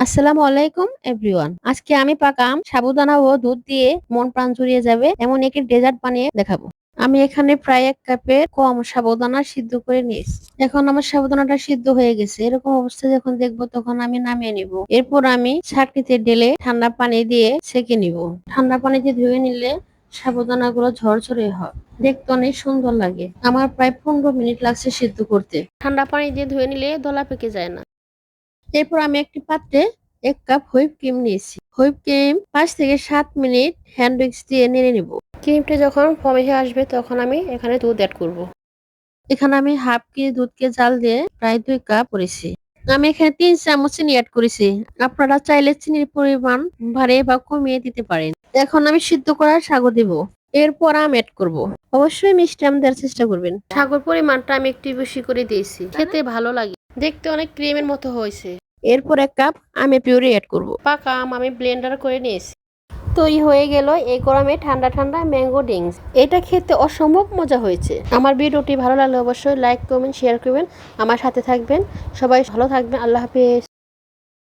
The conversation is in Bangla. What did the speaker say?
আসসালামু আলাইকুম এভরিওয়ান। আজকে আমি পাকা আম, সাবুদানা ও দুধ দিয়ে মন প্রাণ জুড়িয়ে যাবে এমন একটি ডেজার্ট বানিয়ে দেখাবো। আমি এখানে প্রায় 1 কাপের কম সাবুদানা সিদ্ধ করে নিয়েছি। এখন আমার সাবুদানাটা সিদ্ধ হয়ে গেছে। এরকম অবস্থা যখন দেখবো তখন আমি নামিয়ে নিব। এরপর আমি ছাঁকনিতে ঢেলে ঠান্ডা পানি দিয়ে ছেঁকে নিব। ঠান্ডা পানিতে ধুয়ে নিলে সাবুদানা গুলো ঝরঝরে হয়, দেখতে অনেক সুন্দর লাগে। আমার প্রায় 15 মিনিট লাগছে সিদ্ধ করতে। ঠান্ডা পানি দিয়ে ধুয়ে নিলে দলা পেকে যায় না। এরপর আমি একটি পাত্রে 1 কাপ হুইপ ক্রিম নিয়েছি। হুইপ ক্রিম 5 থেকে 7 মিনিট হ্যান্ড উইক্স দিয়ে নেড়ে নিব। ক্রিমটা যখন ফর্মে হয়ে আসবে তখন আমি এখানে দুধ অ্যাড করব। এখানে আমি হাফ কেজি দুধকে জাল দিয়ে প্রায় 2 কাপ করেছি। আমি এখানে 3 চামচ চিনি অ্যাড করেছি। আপনারা চাইলে চিনির পরিমাণ বাড়িয়ে বা কমিয়ে দিতে পারেন। এখন আমি সিদ্ধ করা সাগর দিব। এরপর আম অ্যাড করব। অবশ্যই মিষ্টি আম দেওয়ার চেষ্টা করবেন। সাগর পরিমাণটা আমি একটু বেশি করে দিয়েছি, খেতে ভালো লাগে, দেখতে অনেক ক্রিমের মতো হয়েছে। এরপর 1 কাপ আমের পিউরি অ্যাড করব। পাকা আম আমি ব্লেন্ডার করে নিয়েছি। তৈরি হয়ে গেল এই গরমে ঠান্ডা ঠান্ডা ম্যাঙ্গো ড্রিঙ্কস। এটা খেতে অসম্ভব মজা হয়েছে। আমার ভিডিওটি ভালো লাগলে অবশ্যই লাইক, কমেন্ট, শেয়ার করবেন। আমার সাথে থাকবেন। সবাই ভালো থাকবেন। আল্লাহ হাফেজ।